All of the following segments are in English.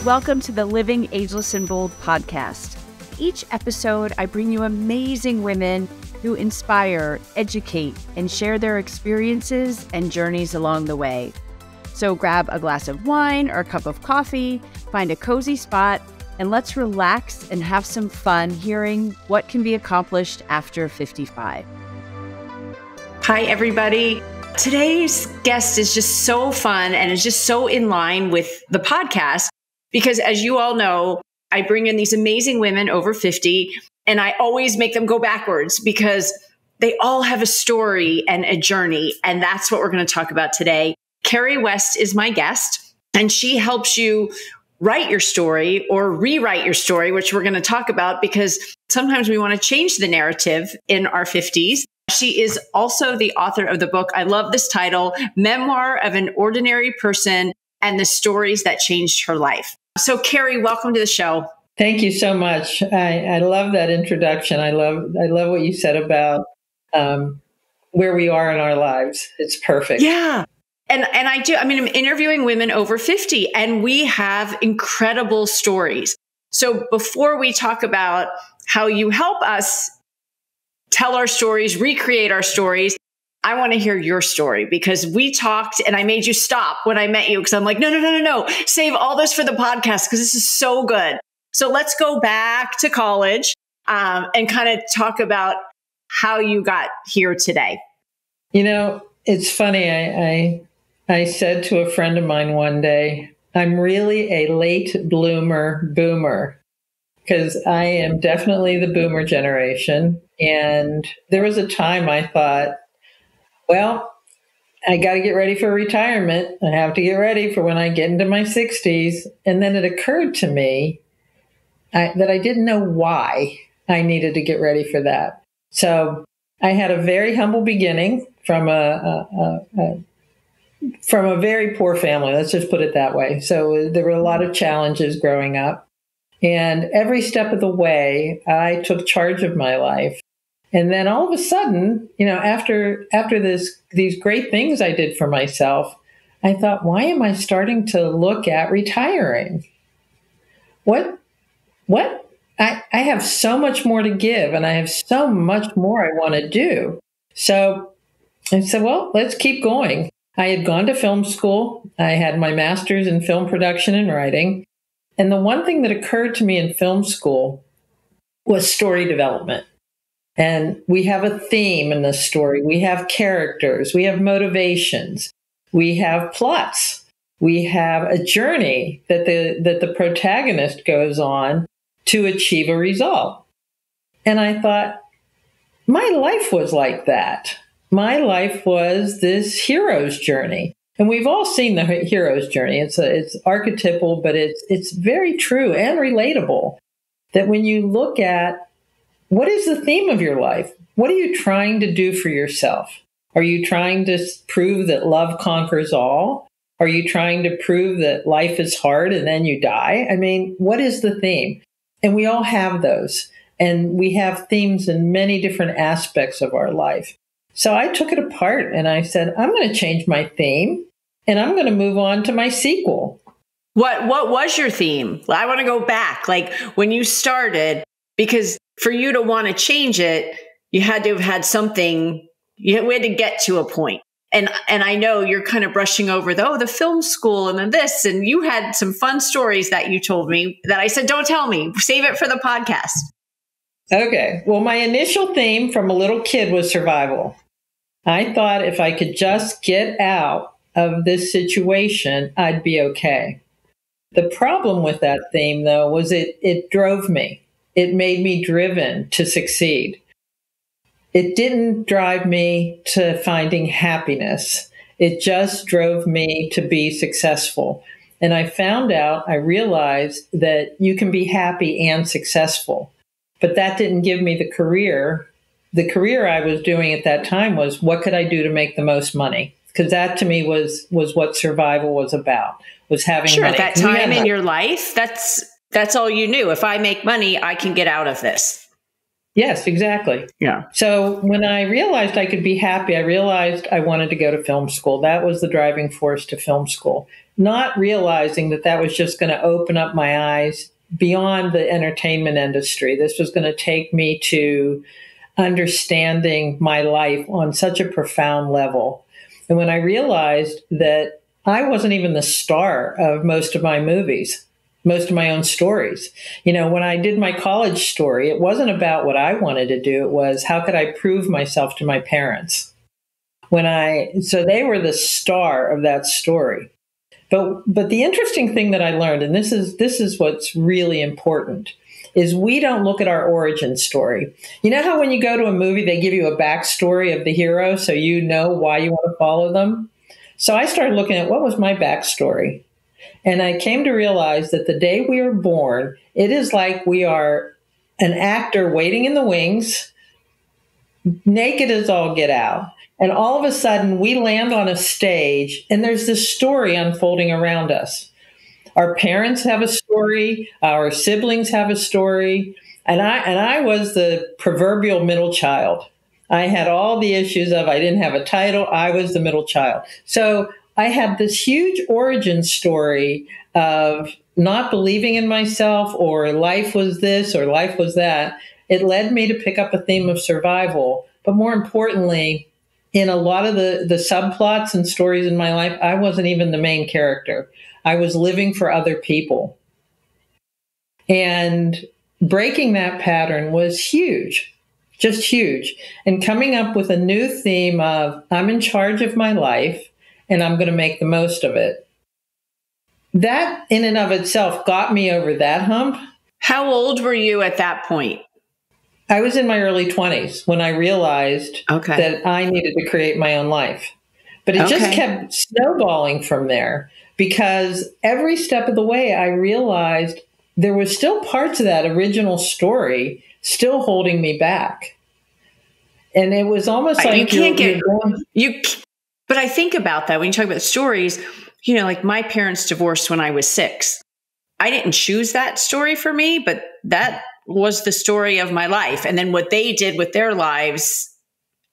Welcome to the Living Ageless and Bold podcast. Each episode, I bring you amazing women who inspire, educate, and share their experiences and journeys along the way. So grab a glass of wine or a cup of coffee, find a cozy spot, and let's relax and have some fun hearing what can be accomplished after 55. Hi, everybody. Today's guest is just so fun and is just so in line with the podcast because, as you all know, I bring in these amazing women over 50 and I always make them go backwards because they all have a story and a journey. And that's what we're going to talk about today. Carrie West is my guest, and she helps you write your story or rewrite your story, which we're going to talk about because sometimes we want to change the narrative in our 50s. She is also the author of the book. I love this title, Memoir of an Ordinary Person and the Stories That Changed Her Life. So Carrie, welcome to the show. Thank you so much. I love that introduction. I love what you said about where we are in our lives. It's perfect. Yeah. And I'm interviewing women over 50 and we have incredible stories. So before we talk about how you help us tell our stories, recreate our stories, I want to hear your story because we talked and I made you stop when I met you because I'm like, no. Save all this for the podcast because this is so good. So let's go back to college and kind of talk about how you got here today. You know, it's funny. I said to a friend of mine one day, I'm really a late bloomer boomer because I am definitely the boomer generation. And there was a time I thought, well, I got to get ready for retirement. I have to get ready for when I get into my 60s. And then it occurred to me that I didn't know why I needed to get ready for that. So I had a very humble beginning from a very poor family. Let's just put it that way. So there were a lot of challenges growing up. And every step of the way, I took charge of my life. And then all of a sudden, you know, after these great things I did for myself, I thought, why am I starting to look at retiring? What? I have so much more to give and I have so much more I want to do. So I said, well, let's keep going. I had gone to film school. I had my master's in film production and writing. And the one thing that occurred to me in film school was story development. And we have a theme in the story. We have characters. We have motivations. We have plots. We have a journey that the protagonist goes on to achieve a result. And I thought, my life was like that. My life was this hero's journey. And we've all seen the hero's journey. It's archetypal, but it's very true and relatable that when you look at what is the theme of your life, what are you trying to do for yourself? Are you trying to prove that love conquers all? Are you trying to prove that life is hard and then you die? I mean, what is the theme? And we all have those. And we have themes in many different aspects of our life. So I took it apart and I said, I'm going to change my theme and I'm going to move on to my sequel. What was your theme? I want to go back, like when you started, because for you to want to change it, you had to have had something, we had to get to a point. And I know you're kind of brushing over the film school and then this, and you had some fun stories that you told me that I said, don't tell me, save it for the podcast. Okay. Well, my initial theme from a little kid was survival. I thought if I could just get out of this situation, I'd be okay. The problem with that theme, though, was it drove me. It made me driven to succeed. It didn't drive me to finding happiness. It just drove me to be successful. And I realized that you can be happy and successful. But that didn't give me the career. The career I was doing at that time was, what could I do to make the most money? Because that to me was what survival was about, was having money. At that time in your life, that's all you knew. If I make money, I can get out of this. Yes, exactly. Yeah. So when I realized I could be happy, I realized I wanted to go to film school. That was the driving force to film school, not realizing that that was just going to open up my eyes beyond the entertainment industry. This was going to take me to understanding my life on such a profound level. And when I realized that I wasn't even the star of most of my movies, most of my own stories. When I did my college story, it wasn't about what I wanted to do. It was, how could I prove myself to my parents? So they were the star of that story. But the interesting thing that I learned, and this is what's really important, is we don't look at our origin story. You know how when you go to a movie, they give you a backstory of the hero so you know why you want to follow them? So I started looking at, what was my backstory? And I came to realize that the day we are born, it is like we are an actor waiting in the wings, naked as all get out. And all of a sudden, we land on a stage, and there's this story unfolding around us. Our parents have a story, our siblings have a story, and I was the proverbial middle child. I had all the issues of, I didn't have a title, I was the middle child. So I had this huge origin story of not believing in myself, or life was this or life was that. It led me to pick up a theme of survival. But more importantly, in a lot of the subplots and stories in my life, I wasn't even the main character. I was living for other people. And breaking that pattern was huge, just huge. And coming up with a new theme of, I'm in charge of my life and I'm going to make the most of it. That in and of itself got me over that hump. How old were you at that point? I was in my early 20s when I realized that I needed to create my own life. But it just kept snowballing from there, because every step of the way I realized there was still parts of that original story still holding me back. And it was almost like but I think about that when you talk about stories, like my parents divorced when I was 6. I didn't choose that story for me, but that was the story of my life. And then what they did with their lives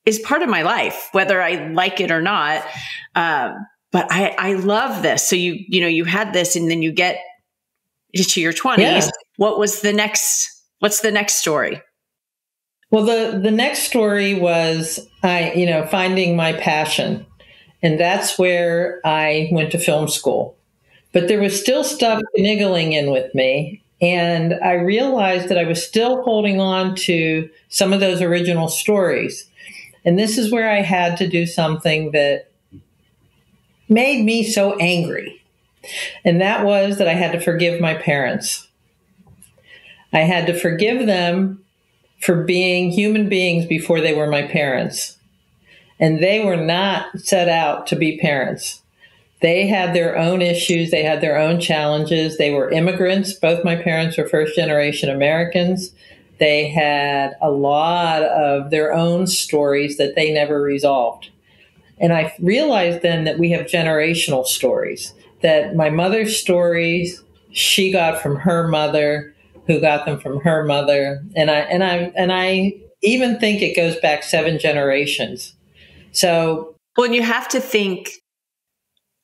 is part of my life, whether I like it or not. But I love this. So you had this, and then you get to your 20s. Yeah. What's the next story? Well, the next story was finding my passion. And that's where I went to film school. But there was still stuff niggling in with me. And I realized that I was still holding on to some of those original stories. And this is where I had to do something that made me so angry. And that was that I had to forgive my parents. I had to forgive them for being human beings before they were my parents. And they were not set out to be parents. They had their own issues. They had their own challenges. They were immigrants. Both my parents were first-generation Americans. They had a lot of their own stories that they never resolved. And I realized then that we have generational stories, that my mother's stories, she got from her mother, who got them from her mother. And I even think it goes back 7 generations. So, well, and you have to think,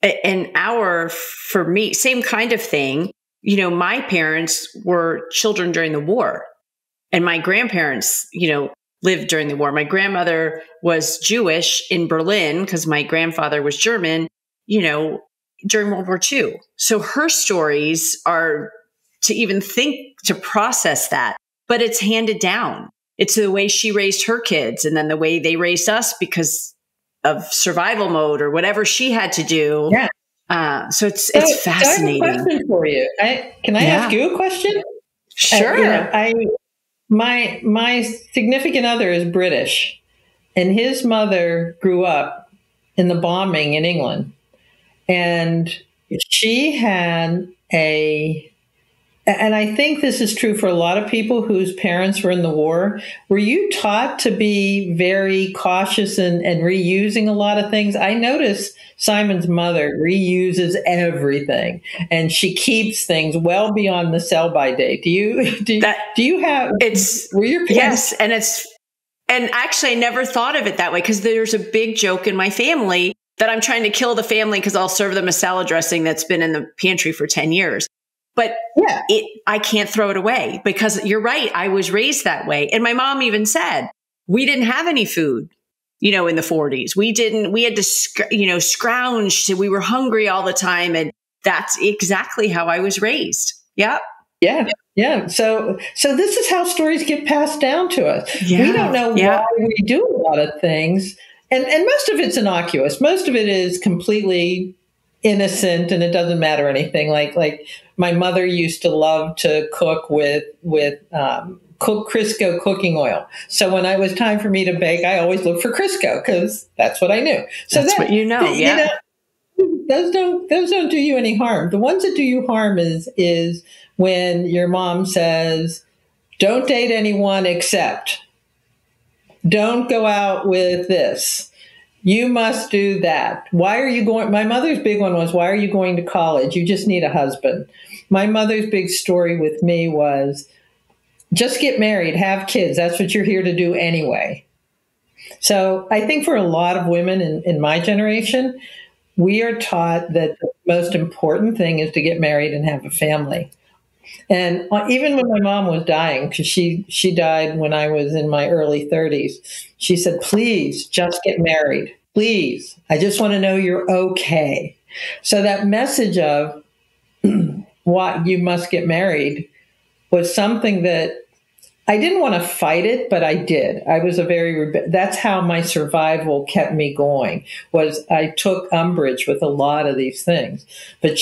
for me, same kind of thing. My parents were children during the war, and my grandparents, lived during the war. My grandmother was Jewish in Berlin because my grandfather was German, during World War II. So her stories are to even think, to process that, but it's handed down. It's the way she raised her kids, and then the way they raised us because of survival mode or whatever she had to do. Yeah. So it's fascinating. I have a question for you. Can I ask you a question? Sure. My significant other is British, and his mother grew up in the bombing in England, and she had And I think this is true for a lot of people whose parents were in the war. Were you taught to be very cautious and reusing a lot of things? I notice Simon's mother reuses everything, and she keeps things well beyond the sell-by date. Do you have? Were your parents? Yes, and actually I never thought of it that way, because there's a big joke in my family that I'm trying to kill the family because I'll serve them a salad dressing that's been in the pantry for 10 years. But I can't throw it away, because you're right. I was raised that way. And my mom even said, we didn't have any food, in the 40s. We had to, scrounge. So we were hungry all the time. And that's exactly how I was raised. Yep. Yeah. Yeah. So this is how stories get passed down to us. Yeah. We don't know why we do a lot of things. And most of it's innocuous. Most of it is completely innocent, and it doesn't matter anything. Like my mother used to love to cook with Crisco cooking oil. So when it was time for me to bake, I always looked for Crisco, because that's what I knew. So that's what you know. Yeah. Those don't do you any harm. The ones that do you harm is when your mom says, don't date anyone except, don't go out with this. You must do that. Why are you going? My mother's big one was, why are you going to college? You just need a husband. My mother's big story with me was, just get married, have kids. That's what you're here to do anyway. So I think for a lot of women in my generation, we are taught that the most important thing is to get married and have a family. And even when my mom was dying, because she died when I was in my early 30s, she said, please just get married. Please. I just want to know you're okay. So that message of why you must get married was something that I didn't want to fight it, but I did. I was that's how my survival kept me going, was I took umbrage with a lot of these things. But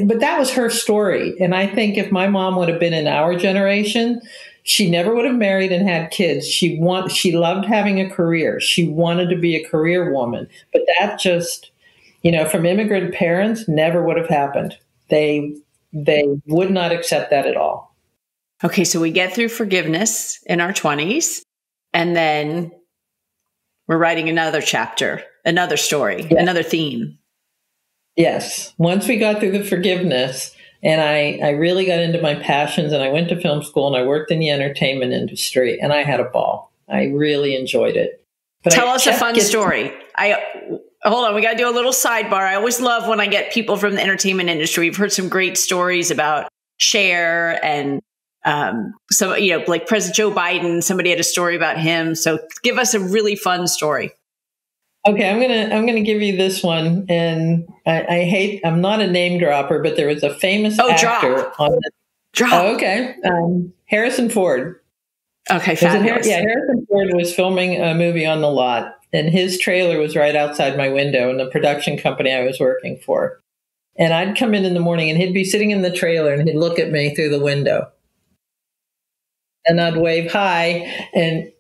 but that was her story. And I think if my mom would have been in our generation, she never would have married and had kids. She loved having a career. She wanted to be a career woman. But that just, from immigrant parents, never would have happened. They would not accept that at all. Okay, so we get through forgiveness in our 20s, and then we're writing another chapter, another story, another theme. Yes. Once we got through the forgiveness, and I really got into my passions, and I went to film school, and I worked in the entertainment industry, and I had a ball. I really enjoyed it. But Tell us a fun story. Hold on, we got to do a little sidebar. I always love when I get people from the entertainment industry. We've heard some great stories about Cher and like President Joe Biden. Somebody had a story about him. So give us a really fun story. Okay, I'm gonna give you this one, and I'm not a name dropper, but there was a famous actor on the drop. Oh, okay, Harrison Ford. Okay, fabulous. Harrison Ford was filming a movie on the lot, and his trailer was right outside my window in the production company I was working for. And I'd come in the morning, and he'd be sitting in the trailer, and he'd look at me through the window, and I'd wave hi, and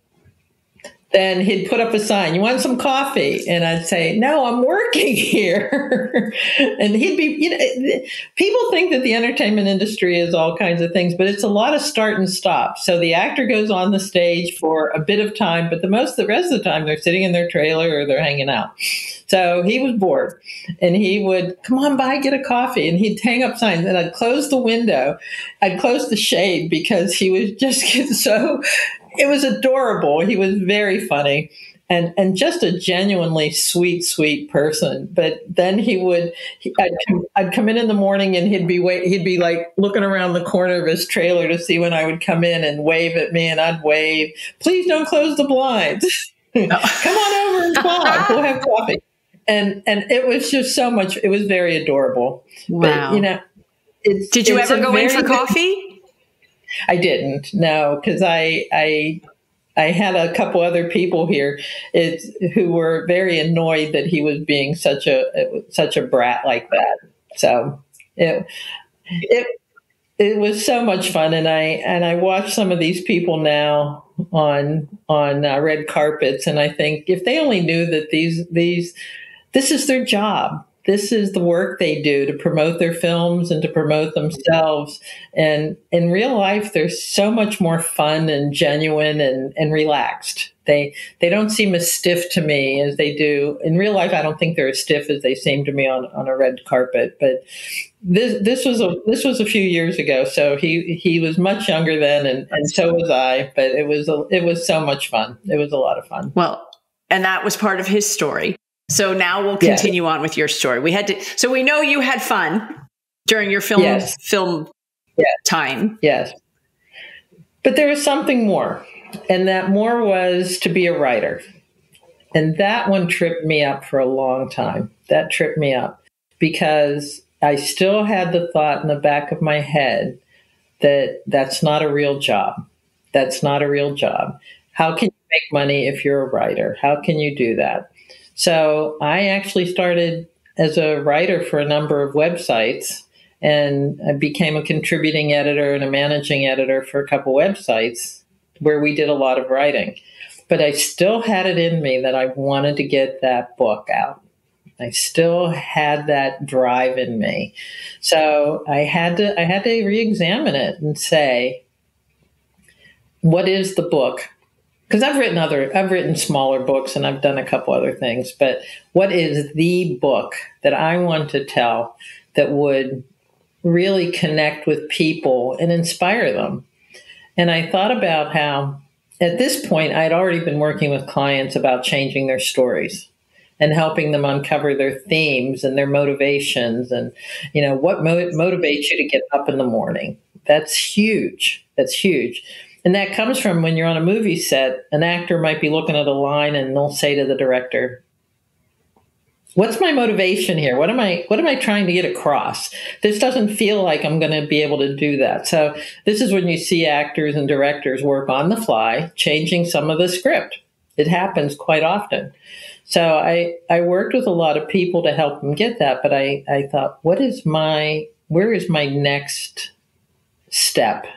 then he'd put up a sign, you want some coffee? And I'd say, no, I'm working here. And he'd be, people think that the entertainment industry is all kinds of things, but it's a lot of start and stop. So the actor goes on the stage for a bit of time, but the rest of the time they're sitting in their trailer or they're hanging out. So he was bored, and he would come on by, get a coffee, and he'd hang up signs, and I'd close the window. I'd close the shade because he was just so, it was adorable. He was very funny and just a genuinely sweet person. But then I'd come in the morning, and he'd be like looking around the corner of his trailer to see when I would come in and wave at me, and I'd wave, please don't close the blinds. Come on over and talk. We'll have coffee. And it was just so much. It was very adorable. Wow. But, did you ever go in for coffee? I didn't. No, because I had a couple other people here who were very annoyed that he was being such a brat like that. So it was so much fun, and I watch some of these people now on red carpets, and I think if they only knew that this is their job. this is the work they do to promote their films and to promote themselves. And in real life, they're so much more fun and genuine and relaxed. They don't seem as stiff to me as they do in real life. I don't think they're as stiff as they seem to me on a red carpet. But this was a few years ago, so he was much younger then, and so was I. But it was so much fun. It was a lot of fun. Well, and that was part of his story. So now we'll continue on with your story. So we know you had fun during your film time. Yes. But there was something more. And that more was to be a writer. And that one tripped me up for a long time. That tripped me up because I still had the thought in the back of my head that that's not a real job. That's not a real job. How can you make money if you're a writer? How can you do that? So I actually started as a writer for a number of websites, and I became a contributing editor and a managing editor for a couple websites where we did a lot of writing. But I still had it in me that I wanted to get that book out. I still had that drive in me. So I had to re-examine it and say, what is the book? Because I've written smaller books and I've done a couple other things, but what is the book that I want to tell that would really connect with people and inspire them? And I thought about how at this point I'd already been working with clients about changing their stories and helping them uncover their themes and their motivations and, what motivates you to get up in the morning. That's huge. That's huge. And that comes from when you're on a movie set, an actor might be looking at a line and they'll say to the director, what's my motivation here? What am I trying to get across? This doesn't feel like I'm going to be able to do that. So this is when you see actors and directors work on the fly, changing some of the script. It happens quite often. So I worked with a lot of people to help them get that. But I thought, where is my next step?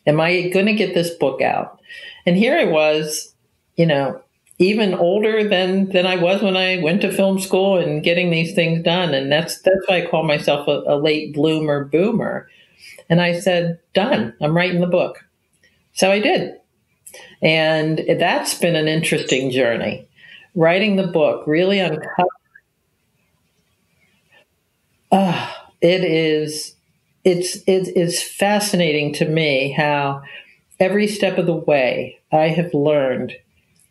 Am I going to get this book out? And here I was, even older than I was when I went to film school and getting these things done. And that's why I call myself a late bloomer boomer. And I said, done, I'm writing the book. So I did. And that's been an interesting journey. Writing the book really uncovered. It's fascinating to me how every step of the way I have learned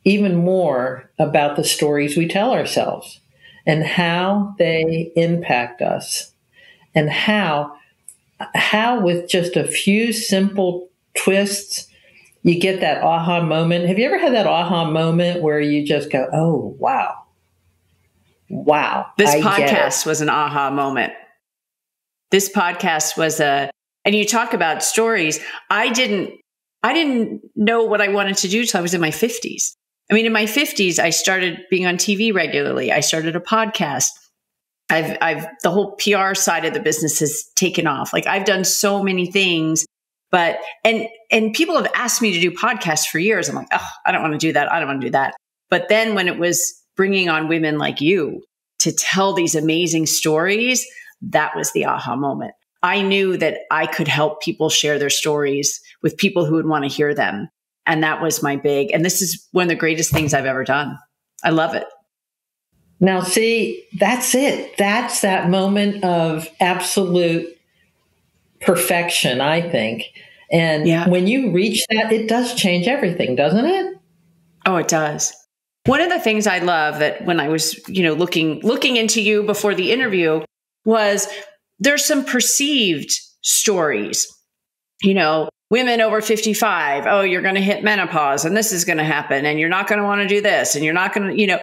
even more about the stories we tell ourselves and how they impact us and how with just a few simple twists, you get that aha moment. Have you ever had that aha moment where you just go, oh, wow. Wow. This podcast was an aha moment. This podcast was and you talk about stories. I didn't know what I wanted to do till I was in my 50s. I mean, in my 50s, I started being on TV regularly. I started a podcast. The whole PR side of the business has taken off. Like I've done so many things, but, and people have asked me to do podcasts for years. I'm like, oh, I don't want to do that. I don't want to do that. But then when it was bringing on women like you to tell these amazing stories, that was the aha moment. I knew that I could help people share their stories with people who would want to hear them. And that was my and this is one of the greatest things I've ever done. I love it. Now, see, that's it. That's that moment of absolute perfection, I think. And when you reach that, it does change everything, doesn't it? Oh, it does. One of the things I love that when I was, looking into you before the interview was there's some perceived stories, women over 55. Oh, you're going to hit menopause and this is going to happen and you're not going to want to do this and you're not going to,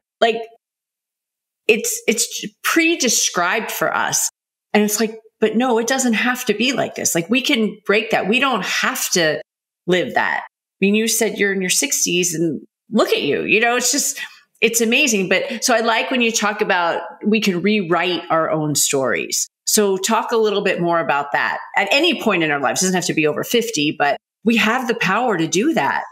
it's pre-described for us. And it's like, but no, it doesn't have to be like this. Like we can break that. We don't have to live that. I mean, you said you're in your 60s and look at you, it's amazing. But so I like when you talk about we can rewrite our own stories. So talk a little bit more about that at any point in our lives. It doesn't have to be over 50, but we have the power to do that.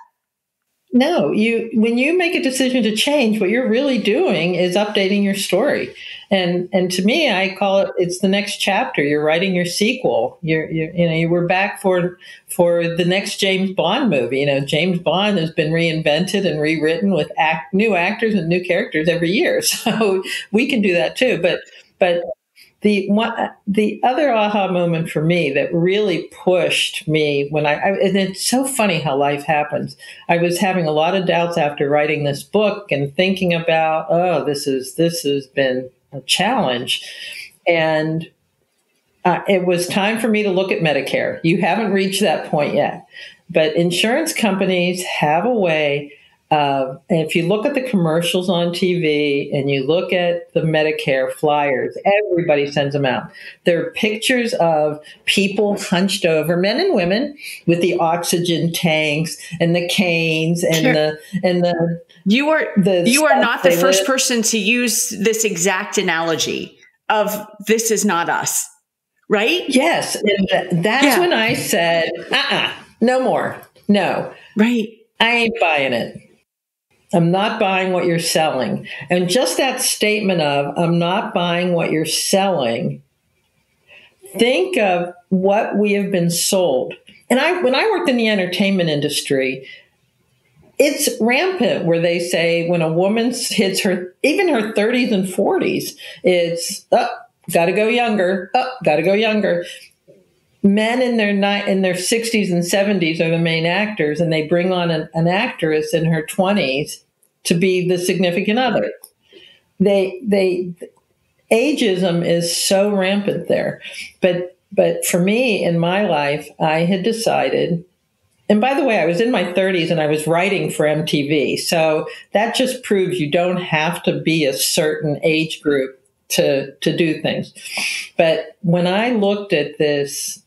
No, when you make a decision to change, what you're really doing is updating your story. And to me, I call it's the next chapter. You're writing your sequel. You were back for the next James Bond movie. James Bond has been reinvented and rewritten with new actors and new characters every year. So we can do that too. But the other aha moment for me that really pushed me and it's so funny how life happens. I was having a lot of doubts after writing this book and thinking about, this has been a challenge. And it was time for me to look at Medicare. You haven't reached that point yet, but insurance companies have a way. If you look at the commercials on TV and you look at the Medicare flyers, everybody sends them out. They're pictures of people hunched over, men and women, with the oxygen tanks and the canes and sure. the. You are not the first person to use this exact analogy of this is not us, right? Yes, and that's when I said, no more, no, right. I ain't buying it. I'm not buying what you're selling. And just that statement of, I'm not buying what you're selling, think of what we have been sold. And when I worked in the entertainment industry, it's rampant where they say when a woman hits even her 30s and 40s, it's, got to go younger, got to go younger. Men in their 60s and 70s are the main actors, and they bring on an actress in her 20s to be the significant other. Ageism is so rampant there. But for me, in my life, I had decided, and by the way, I was in my 30s and I was writing for MTV. So that just proves you don't have to be a certain age group to do things. But when I looked at this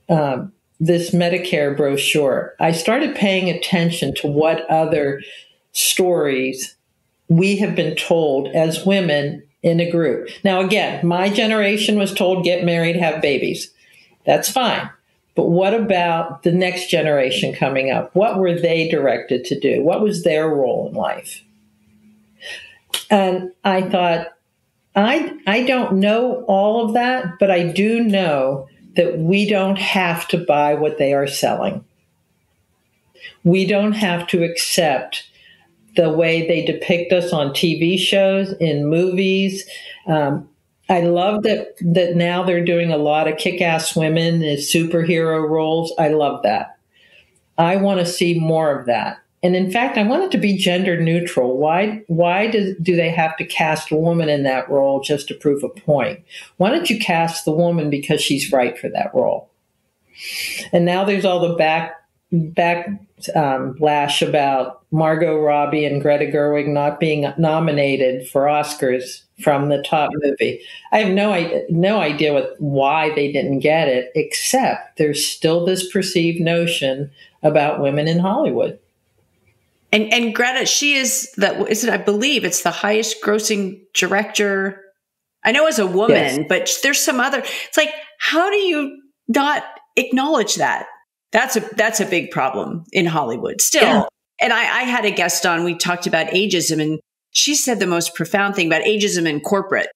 Medicare brochure, I started paying attention to what other stories we have been told as women in a group. Now, again, my generation was told, get married, have babies. That's fine. But what about the next generation coming up? What were they directed to do? What was their role in life? And I thought, I don't know all of that, but I do know that we don't have to buy what they are selling. We don't have to accept the way they depict us on TV shows, in movies. I love that now they're doing a lot of kick-ass women as superhero roles. I love that. I want to see more of that. And in fact, I want it to be gender neutral. Why do they have to cast a woman in that role just to prove a point? Why don't you cast the woman because she's right for that role? And now there's all the backlash about Margot Robbie and Greta Gerwig not being nominated for Oscars from the top movie. I have no idea why they didn't get it, except there's still this perceived notion about women in Hollywood. And Greta, she is I believe it's the highest grossing director. I know as a woman, yes. But there's some other, it's like, how do you not acknowledge that? That's a big problem in Hollywood still. Yeah. And I had a guest on, we talked about ageism, and she said the most profound thing about ageism in corporate.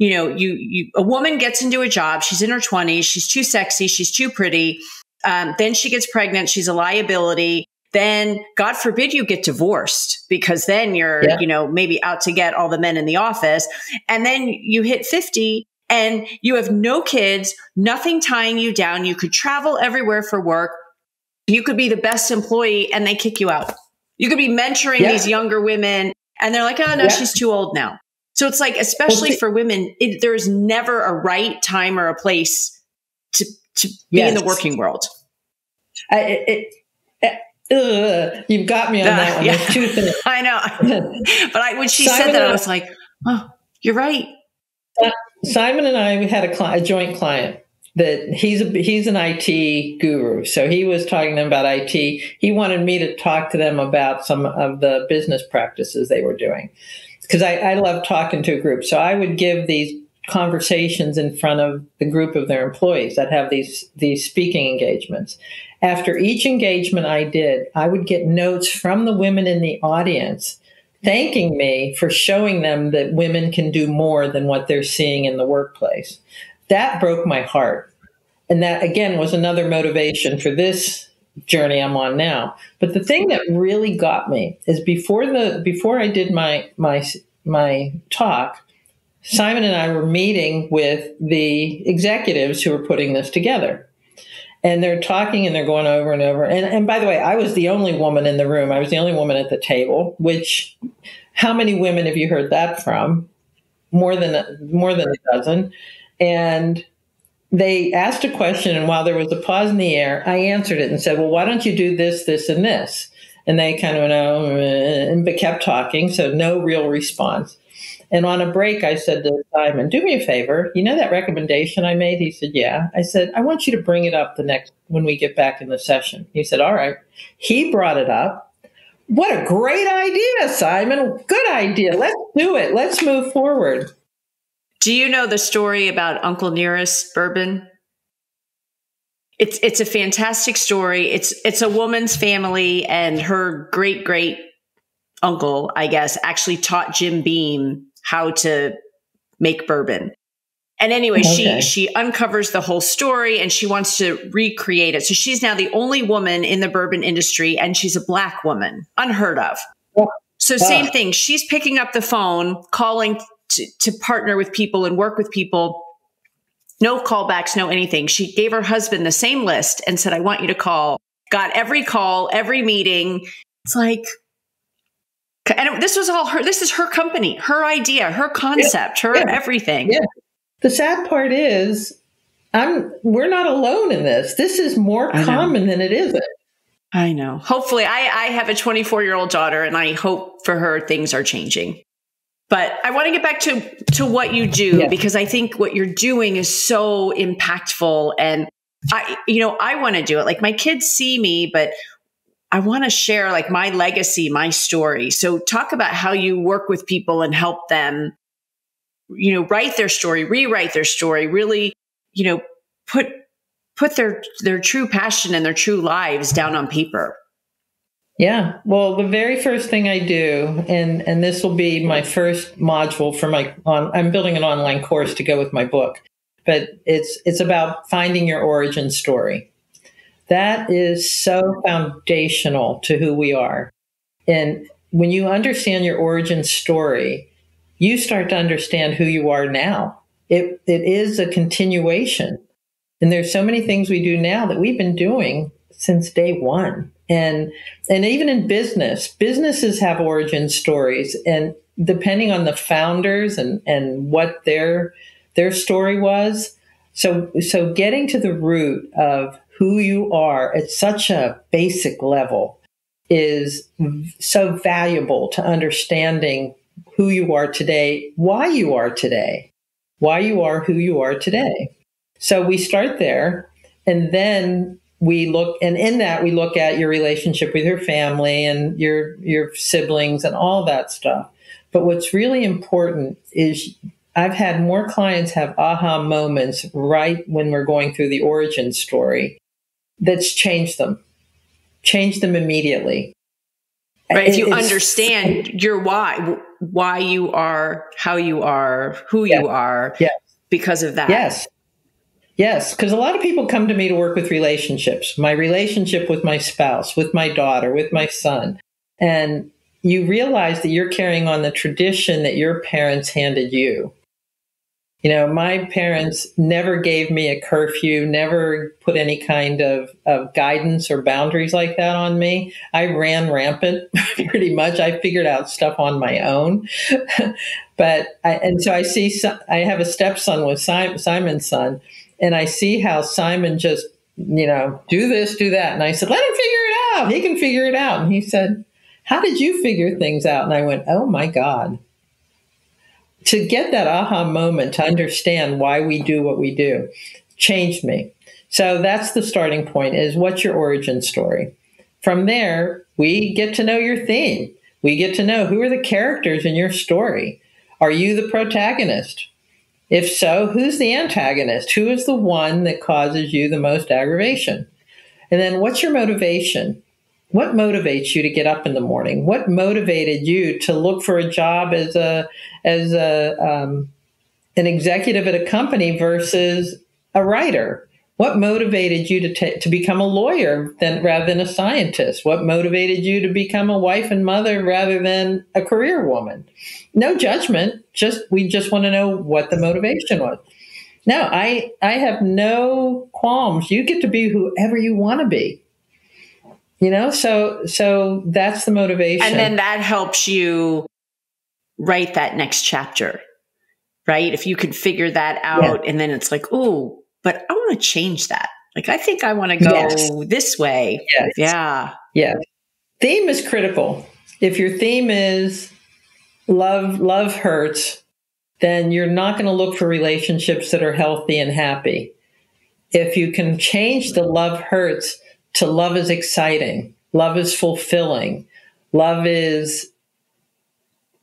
A woman gets into a job, she's in her 20s, she's too sexy, she's too pretty. Then she gets pregnant, she's a liability. Then, God forbid, you get divorced, because then you're, maybe out to get all the men in the office. And then you hit 50 and you have no kids, nothing tying you down. You could travel everywhere for work. You could be the best employee and they kick you out. You could be mentoring these younger women and they're like, oh, no, she's too old now. So it's like, especially for women, there's never a right time or a place to be in the working world. You've got me on that one. There's two things. I know. But when she said that, I was like, oh, you're right. Simon and I, we had a joint client that he's an IT guru. So he was talking to them about IT. He wanted me to talk to them about some of the business practices they were doing, because I love talking to a group. So I would give these conversations in front of the group of their employees that have these speaking engagements. After each engagement I did, I would get notes from the women in the audience thanking me for showing them that women can do more than what they're seeing in the workplace. That broke my heart. And that, again, was another motivation for this journey I'm on now. But the thing that really got me is before I did my talk, Simon and I were meeting with the executives who were putting this together. And they're talking and they're going over and over. And by the way, I was the only woman in the room. I was the only woman at the table, which, how many women have you heard that from? More than a dozen. And they asked a question, and while there was a pause in the air, I answered it and said, well, why don't you do this, this, and this? And they kind of went, oh, but kept talking, so no real response. And on a break, I said to Simon, do me a favor. You know that recommendation I made? He said, yeah. I said, I want you to bring it up when we get back in the session. He said, all right. He brought it up. What a great idea, Simon. Good idea. Let's do it. Let's move forward. Do you know the story about Uncle Nearest bourbon? It's a fantastic story. It's a woman's family, and her great uncle, I guess, actually taught Jim Beam how to make bourbon. And anyway, okay. she uncovers the whole story and she wants to recreate it. So she's now the only woman in the bourbon industry, and she's a Black woman, unheard of. So same thing. She's picking up the phone, calling to partner with people and work with people. No callbacks, no anything. She gave her husband the same list and said, I want you to call. Got every call, every meeting. It's like, and this was all her. This is her company, her idea, her concept, her everything. Yeah. The sad part is, we're not alone in this. This is more common than it isn't. I know. Hopefully, I have a 24-year-old daughter, and I hope for her things are changing. But I want to get back to what you do, because I think what you're doing is so impactful, and I want to do it. Like, my kids see me, but I want to share like my legacy, my story. So talk about how you work with people and help them, write their story, rewrite their story, really, put their true passion and their true lives down on paper. Yeah. Well, the very first thing I do, and this will be my first module for I'm building an online course to go with my book, but it's about finding your origin story. That is so foundational to who we are. And when you understand your origin story, you start to understand who you are now. It is a continuation. And there's so many things we do now that we've been doing since day one. And even in businesses have origin stories. And depending on the founders and what their story was. So getting to the root of who you are at such a basic level is so valuable to understanding who you are today, why you are today, why you are who you are today. So we start there, and then we look at your relationship with your family and your siblings and all that stuff. But what's really important is I've had more clients have aha moments right when we're going through the origin story that's changed them immediately. Right. If you understand your why you are, how you are, who you are, because of that. Yes. Because a lot of people come to me to work with relationships, my relationship with my spouse, with my daughter, with my son. And you realize that you're carrying on the tradition that your parents handed you. My parents never gave me a curfew, never put any kind of guidance or boundaries like that on me. I ran rampant pretty much. I figured out stuff on my own. So I have a stepson with Simon's son, and I see how Simon just, do this, do that. And I said, let him figure it out. He can figure it out. And he said, how did you figure things out? And I went, oh my God. To get that aha moment, to understand why we do what we do, changed me. So that's the starting point, is what's your origin story? From there, we get to know your theme. We get to know who are the characters in your story. Are you the protagonist? If so, who's the antagonist? Who is the one that causes you the most aggravation? And then what's your motivation? What motivates you to get up in the morning? What motivated you to look for a job as an executive at a company versus a writer? What motivated you to become a lawyer rather than a scientist? What motivated you to become a wife and mother rather than a career woman? No judgment. We just want to know what the motivation was. No, I have no qualms. You get to be whoever you want to be. So that's the motivation. And then that helps you write that next chapter, right? If you can figure that out, and then it's like, ooh, but I want to change that. Like, I think I want to go this way. Yes. Yeah. Yeah. Theme is critical. If your theme is love hurts, then you're not going to look for relationships that are healthy and happy. If you can change the love hurts to love is exciting, love is fulfilling, love is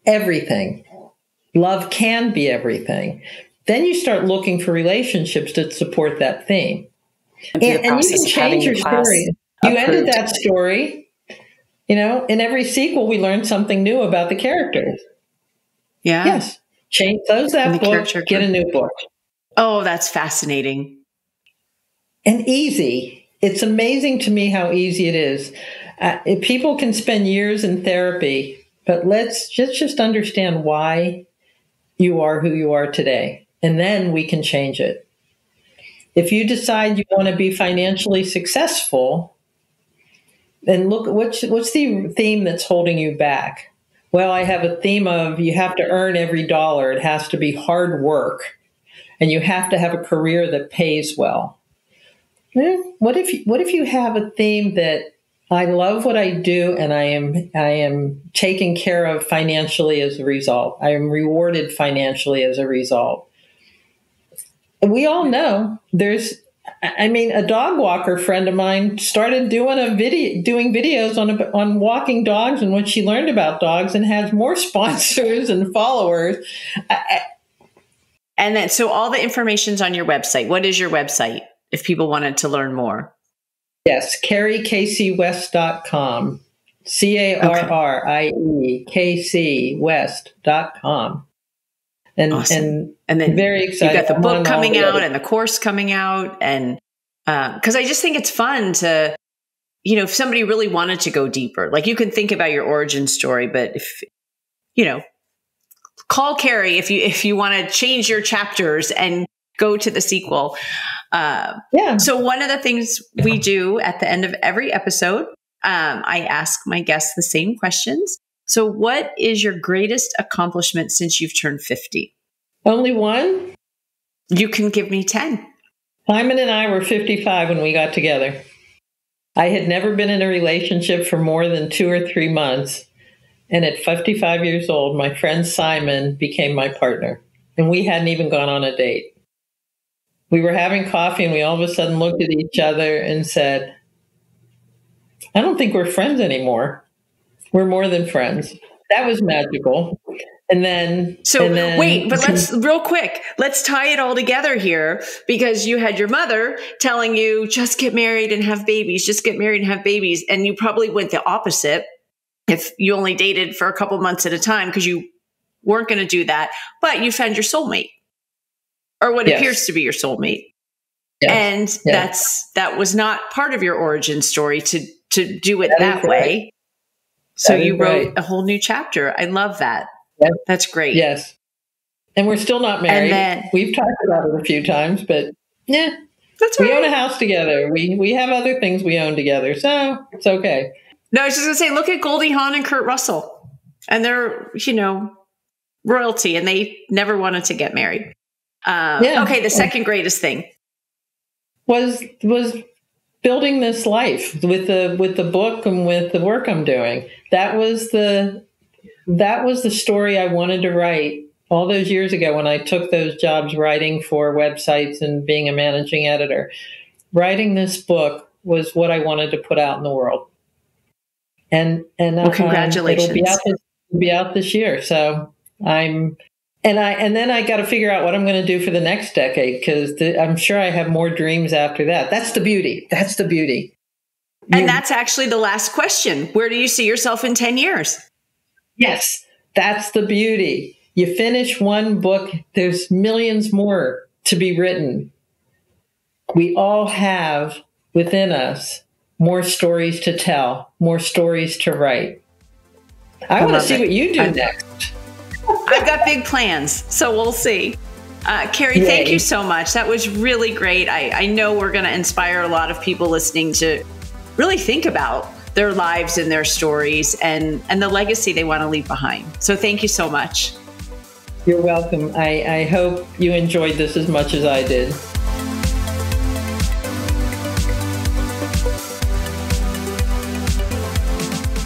everything, love can be everything, then you start looking for relationships that support that theme. And you can change your story. You ended that story. In every sequel, we learn something new about the characters. Yeah. Yes. Close that book, get a new book. Oh, that's fascinating. And easy. It's amazing to me how easy it is. People can spend years in therapy, but let's just understand why you are who you are today. And then we can change it. If you decide you want to be financially successful, then look, what's the theme that's holding you back? Well, I have a theme of you have to earn every dollar. It has to be hard work. And you have to have a career that pays well. What if you have a theme that I love what I do and I am taken care of financially as a result. I am rewarded financially as a result. And we all know a dog walker friend of mine started doing videos on walking dogs and what she learned about dogs and has more sponsors and followers. And then, so all the information's on your website. What is your website if people wanted to learn more? Yes, CarrieKCWest.com. CarrieKC West.com. And, awesome. And then very excited. You've got the book coming out and the course coming out. And because I just think it's fun to, if somebody really wanted to go deeper, like you can think about your origin story, but if, call Carrie if you want to change your chapters and go to the sequel. So one of the things we do at the end of every episode, I ask my guests the same questions. So what is your greatest accomplishment since you've turned 50? Only one? You can give me 10. Hyman and I were 55 when we got together. I had never been in a relationship for more than 2 or 3 months. And at 55 years old, my friend Simon became my partner. And we hadn't even gone on a date. We were having coffee and we all of a sudden looked at each other and said, I don't think we're friends anymore. We're more than friends. That was magical. Wait, but let's tie it all together here, because you had your mother telling you, just get married and have babies, just get married and have babies. And you probably went the opposite if you only dated for a couple months at a time, because you weren't going to do that, but you found your soulmate, or what appears to be your soulmate. Yes. And that was not part of your origin story to do it that way. So you wrote a whole new chapter. I love that. Yep. That's great. Yes. And we're still not married. We've talked about it a few times, but that's we own a house together. We have other things we own together. So it's okay. No, I was just going to say, look at Goldie Hawn and Kurt Russell, and they're, royalty, and they never wanted to get married. Okay. The second greatest thing was building this life with the book and with the work I'm doing. That was the story I wanted to write all those years ago when I took those jobs writing for websites and being a managing editor. Writing this book was what I wanted to put out in the world. And congratulations. It'll be out this year. So then I got to figure out what I'm going to do for the next decade, because I'm sure I have more dreams after that. That's the beauty. And that's actually the last question. Where do you see yourself in 10 years? Yes, that's the beauty. You finish one book, there's millions more to be written. We all have within us more stories to tell, more stories to write. I want to see what you do next. I've got big plans, so we'll see. Carrie, thank you so much. That was really great. I know we're going to inspire a lot of people listening to really think about their lives and their stories and the legacy they want to leave behind. So thank you so much. You're welcome. I hope you enjoyed this as much as I did.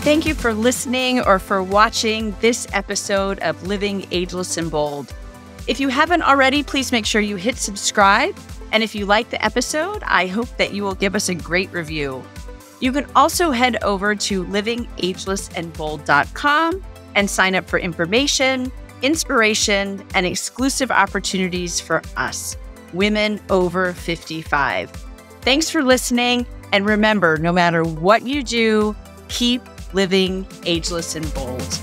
Thank you for listening or for watching this episode of Living Ageless and Bold. If you haven't already, please make sure you hit subscribe. And if you like the episode, I hope that you will give us a great review. You can also head over to livingagelessandbold.com and sign up for information, inspiration, and exclusive opportunities for us, women over 55. Thanks for listening. And remember, no matter what you do, keep living ageless and bold.